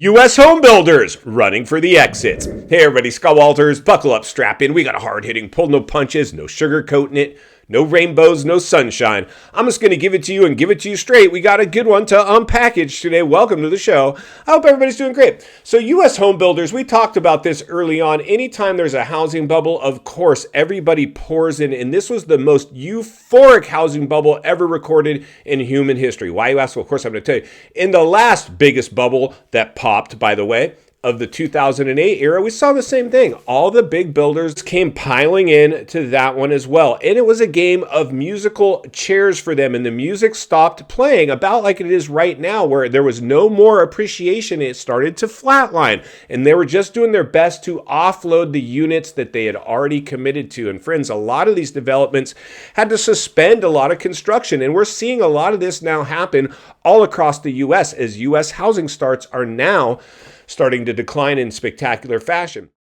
U.S. home builders running for the exits. Hey everybody, Scott Walters, buckle up, strap in. We got a hard-hitting pull, no punches, no sugarcoating it, no rainbows, no sunshine. I'm just going to give it to you and give it to you straight. We got a good one to unpackage today. Welcome to the show. I hope everybody's doing great. So U.S. home builders, we talked about this early on. Anytime there's a housing bubble, of course, everybody pours in. And this was the most euphoric housing bubble ever recorded in human history. Why, you ask? Well, of course, I'm going to tell you. In the last biggest bubble that popped, by the way, of the 2008 era, we saw the same thing. All the big builders came piling in to that one as well. And it was a game of musical chairs for them. And the music stopped playing about like it is right now, where there was no more appreciation. It started to flatline. And they were just doing their best to offload the units that they had already committed to. And friends, a lot of these developments had to suspend a lot of construction. And we're seeing a lot of this now happen all across the U.S. as U.S. housing starts are now starting to decline in spectacular fashion.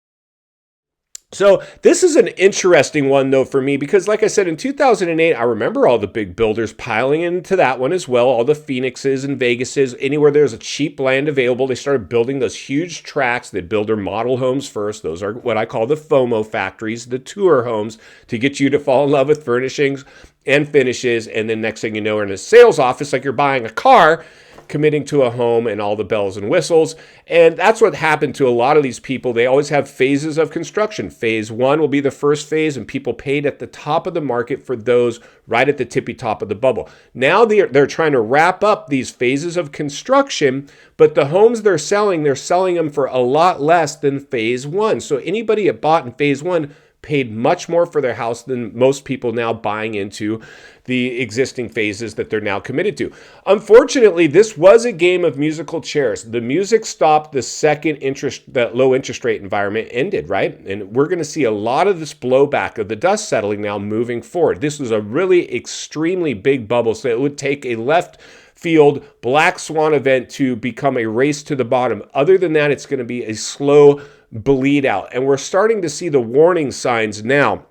So this is an interesting one, though, for me, because like I said, in 2008, I remember all the big builders piling into that one as well, all the Phoenixes and Vegases, anywhere there's a cheap land available, they started building those huge tracts. They'd build their model homes first. Those are what I call the FOMO factories, the tour homes, to get you to fall in love with furnishings and finishes. And then next thing you know, we're in a sales office like you're buying a car, committing to a home and all the bells and whistles. And that's what happened to a lot of these people. They always have phases of construction. Phase one will be the first phase, and people paid at the top of the market for those right at the tippy top of the bubble. Now they're trying to wrap up these phases of construction, but the homes they're selling them for a lot less than phase one. So anybody that bought in phase one paid much more for their house than most people now buying into the existing phases that they're now committed to. Unfortunately, this was a game of musical chairs. The music stopped the second that low interest rate environment ended, right? And we're going to see a lot of this blowback of the dust settling now moving forward. This was a really extremely big bubble, so it would take a left field black swan event to become a race to the bottom. Other than that, it's going to be a slow bleed out. And we're starting to see the warning signs now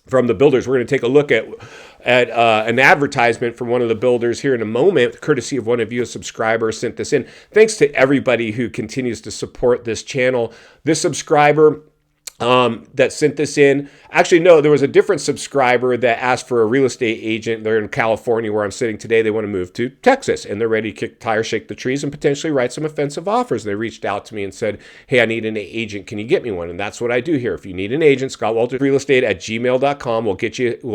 from the builders. We're going to take a look at an advertisement from one of the builders here in a moment, courtesy of one of you, a subscriber sent this in. Thanks to everybody who continues to support this channel. This subscriber that sent this in. Actually, no, there was a different subscriber that asked for a real estate agent. They're in California where I'm sitting today. They want to move to Texas and they're ready to kick tires, shake the trees, and potentially write some offensive offers. They reached out to me and said, hey, I need an agent. Can you get me one? And that's what I do here. If you need an agent, ScottWaltersRealestate@gmail.com. We'll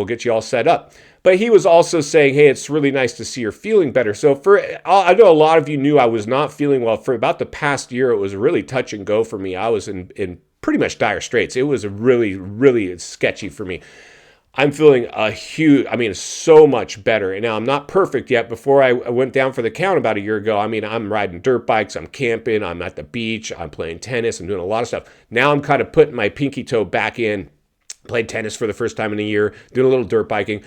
get you all set up. But he was also saying, hey, it's really nice to see you're feeling better. So I know a lot of you knew I was not feeling well. For about the past year, it was really touch and go for me. I was in pretty much dire straits. It was really, really sketchy for me. I'm feeling so much better. And now I'm not perfect yet. Before I went down for the count about a year ago, I'm riding dirt bikes, I'm camping, I'm at the beach, I'm playing tennis, I'm doing a lot of stuff. Now I'm kind of putting my pinky toe back in, played tennis for the first time in a year, doing a little dirt biking.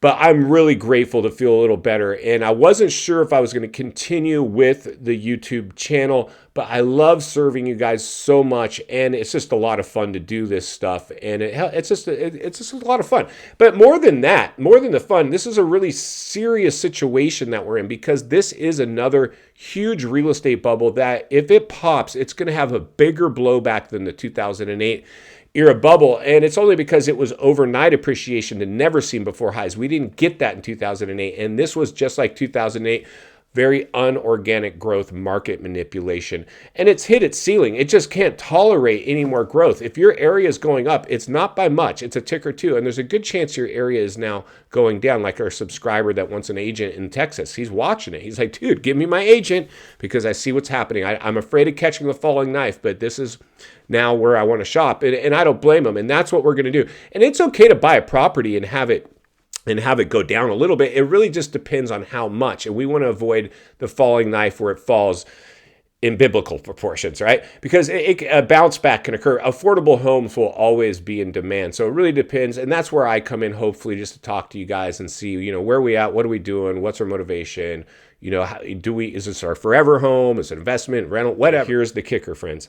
But I'm really grateful to feel a little better. And I wasn't sure if I was going to continue with the YouTube channel, but I love serving you guys so much. And it's just a lot of fun to do this stuff. And it's just a lot of fun. But more than that, more than the fun, this is a really serious situation that we're in, because this is another huge real estate bubble that if it pops, it's going to have a bigger blowback than the 2008 era bubble. And it's only because it was overnight appreciation to never seen before highs. We didn't get that in 2008. And this was just like 2008, very unorganic growth, market manipulation. And it's hit its ceiling. It just can't tolerate any more growth. If your area is going up, it's not by much. It's a tick or two. And there's a good chance your area is now going down, like our subscriber that wants an agent in Texas. He's watching it. He's like, dude, give me my agent because I see what's happening. I'm afraid of catching the falling knife, but this is now where I want to shop. And I don't blame him. And that's what we're going to do. And it's okay to buy a property and have it go down a little bit. It really just depends on how much. And we want to avoid the falling knife where it falls in biblical proportions, right? Because a bounce back can occur. Affordable homes will always be in demand. So it really depends. And that's where I come in, hopefully, just to talk to you guys and see, where are we at? What are we doing? What's our motivation? Is this our forever home? Is it investment, rental, whatever? Here's the kicker, friends.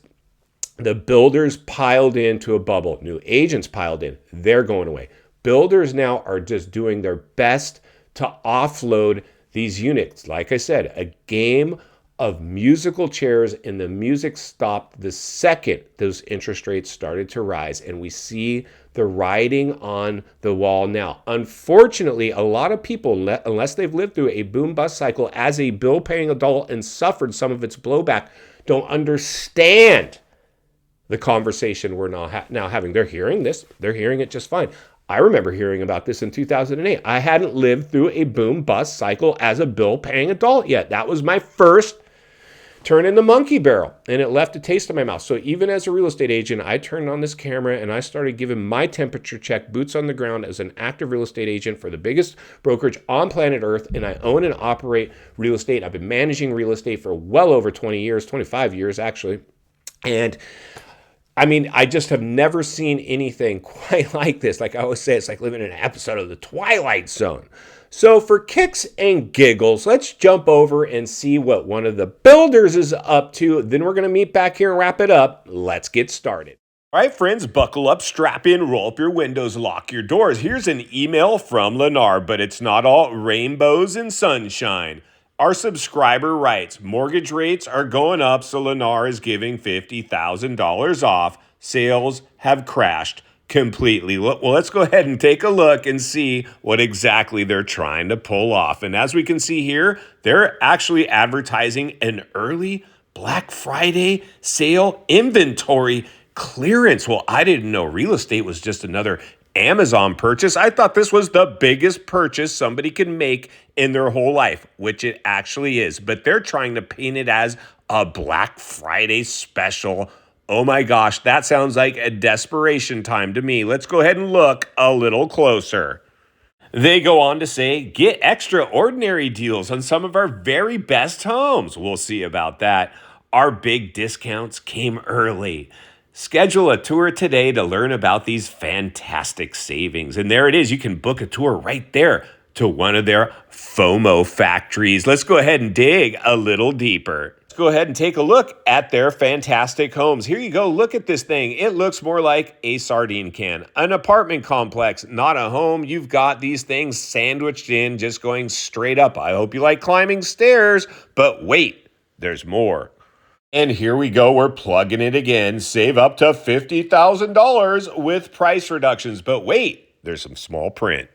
The builders piled into a bubble. New agents piled in. They're going away. Builders now are just doing their best to offload these units. Like I said, a game of musical chairs, and the music stopped the second those interest rates started to rise. And we see the writing on the wall now. Unfortunately, a lot of people, unless they've lived through a boom bust cycle as a bill paying adult and suffered some of its blowback, don't understand the conversation we're now having. They're hearing this, they're hearing it just fine. I remember hearing about this in 2008. I hadn't lived through a boom bust cycle as a bill paying adult yet. That was my first turn in the monkey barrel, and it left a taste in my mouth. So even as a real estate agent, I turned on this camera and I started giving my temperature check, boots on the ground, as an active real estate agent for the biggest brokerage on planet Earth. And I own and operate real estate. I've been managing real estate for well over 20 years, 25 years actually. And I mean, I just have never seen anything quite like this. Like I always say, it's like living in an episode of The Twilight Zone. So for kicks and giggles, let's jump over and see what one of the builders is up to. Then we're going to meet back here and wrap it up. Let's get started. All right, friends, buckle up, strap in, roll up your windows, lock your doors. Here's an email from Lennar, but it's not all rainbows and sunshine. Our subscriber writes, mortgage rates are going up, so Lennar is giving $50,000 off. Sales have crashed completely. Well, let's go ahead and take a look and see what exactly they're trying to pull off. And as we can see here, they're actually advertising an early Black Friday sale inventory clearance. Well, I didn't know real estate was just another Amazon purchase. I thought this was the biggest purchase somebody can make in their whole life, which it actually is. But they're trying to paint it as a Black Friday special. Oh my gosh, that sounds like a desperation time to me. Let's go ahead and look a little closer. They go on to say, get extraordinary deals on some of our very best homes. We'll see about that. Our big discounts came early. Schedule a tour today to learn about these fantastic savings. And there it is. You can book a tour right there to one of their FOMO factories. Let's go ahead and dig a little deeper. Let's go ahead and take a look at their fantastic homes. Here you go. Look at this thing. It looks more like a sardine can. An apartment complex, not a home. You've got these things sandwiched in, just going straight up. I hope you like climbing stairs, but wait, there's more. And here we go, we're plugging it again. Save up to $50,000 with price reductions. But wait, there's some small print.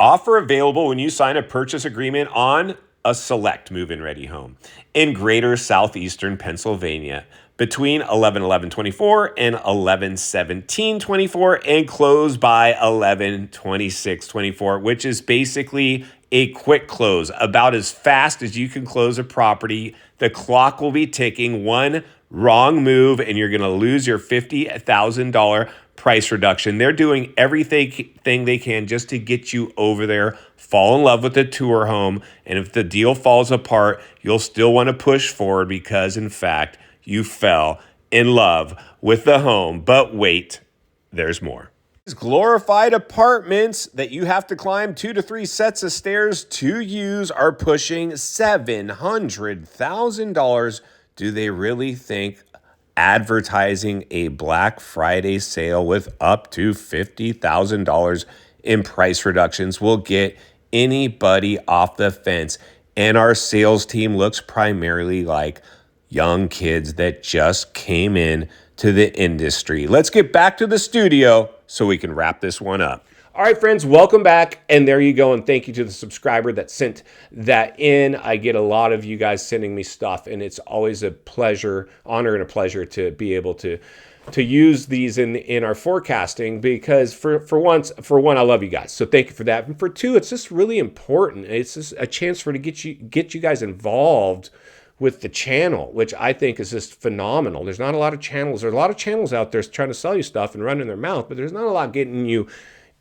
Offer available when you sign a purchase agreement on a select move-in ready home in greater southeastern Pennsylvania between 11/11/24 and 11/17/24 and close by 11/26/24, which is basically a quick close, about as fast as you can close a property. The clock will be ticking. One wrong move and you're going to lose your $50,000 price reduction. They're doing everything they can just to get you over there, fall in love with the tour home. And if the deal falls apart, you'll still want to push forward because, in fact, you fell in love with the home. But wait, there's more. These glorified apartments that you have to climb 2 to 3 sets of stairs to use are pushing $700,000. Do they really think advertising a Black Friday sale with up to $50,000 in price reductions will get anybody off the fence? And our sales team looks primarily like young kids that just came in to the industry. Let's get back to the studio so we can wrap this one up. All right, friends, welcome back. And there you go. And thank you to the subscriber that sent that in. I get a lot of you guys sending me stuff, and it's always a pleasure, honor and a pleasure to be able to use these in our forecasting, because for one, I love you guys. So thank you for that. And for two, it's just really important. It's just a chance to get you guys involved with the channel, which I think is just phenomenal. There's not a lot of channels. There's a lot of channels out there trying to sell you stuff and running their mouth, but there's not a lot getting you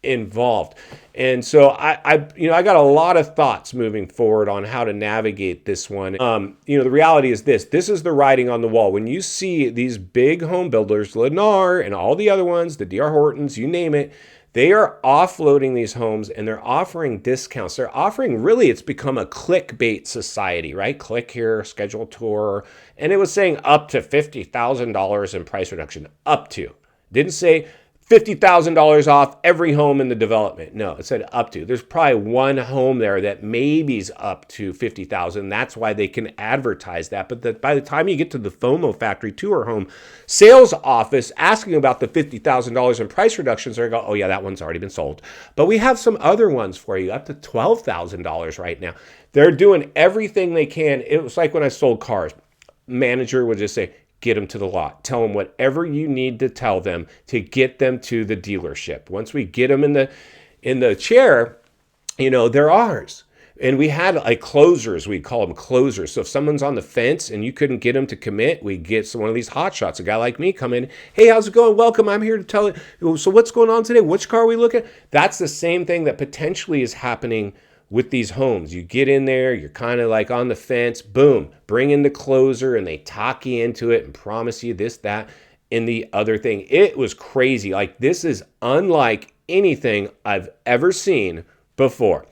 involved. And so I got a lot of thoughts moving forward on how to navigate this one. The reality is this is the writing on the wall. When you see these big home builders, Lennar and all the other ones, the D.R. Hortons, you name it, they are offloading these homes and they're offering discounts. They're offering, really, it's become a clickbait society, right? Click here, schedule a tour. And it was saying up to $50,000 in price reduction, up to. Didn't say $50,000 off every home in the development. No, it said up to. There's probably one home there that maybe's up to $50,000. That's why they can advertise that. But by the time you get to the FOMO factory tour home sales office asking about the $50,000 in price reductions, they go, oh yeah, that one's already been sold. But we have some other ones for you up to $12,000 right now. They're doing everything they can. It was like when I sold cars. Manager would just say, get them to the lot. Tell them whatever you need to tell them to get them to the dealership. Once we get them in the chair, they're ours. And we had like closers, we'd call them closers. So if someone's on the fence and you couldn't get them to commit, we get one of these hot shots, a guy like me come in, hey, how's it going? Welcome, I'm here to tell you. So what's going on today? Which car are we looking at? That's the same thing that potentially is happening with these homes. You get in there, you're kind of like on the fence, boom, bring in the closer and they talk you into it and promise you this, that, and the other thing. It was crazy. Like, this is unlike anything I've ever seen before.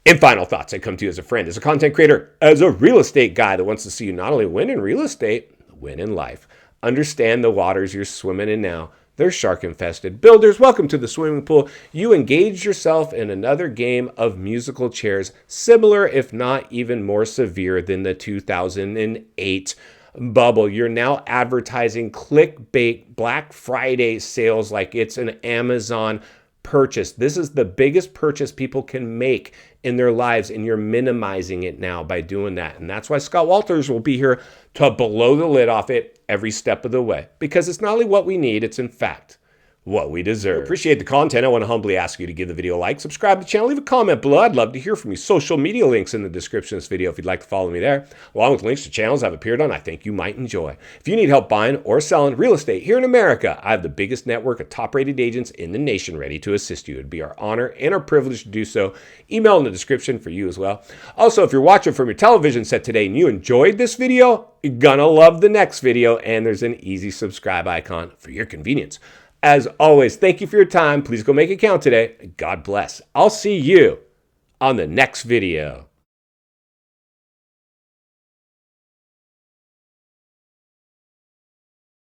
And final thoughts, I come to you as a friend, as a content creator, as a real estate guy that wants to see you not only win in real estate, win in life. Understand the waters you're swimming in now. They're shark-infested. Builders, welcome to the swimming pool. You engaged yourself in another game of musical chairs, similar, if not even more severe than the 2008 bubble. You're now advertising clickbait Black Friday sales like it's an Amazon purchase. This is the biggest purchase people can make in their lives, and you're minimizing it now by doing that. And that's why Scott Walters will be here to blow the lid off it every step of the way, because it's not only what we need, it's in fact what we deserve. Appreciate the content. I want to humbly ask you to give the video a like, subscribe to the channel, leave a comment below. I'd love to hear from you. Social media links in the description of this video if you'd like to follow me there, along with links to channels I've appeared on I think you might enjoy. If you need help buying or selling real estate here in America, I have the biggest network of top-rated agents in the nation ready to assist you. It'd be our honor and our privilege to do so. Email in the description for you as well. Also, if you're watching from your television set today and you enjoyed this video, you're gonna love the next video, and there's an easy subscribe icon for your convenience. As always, thank you for your time. Please go make it count today. God bless. I'll see you on the next video.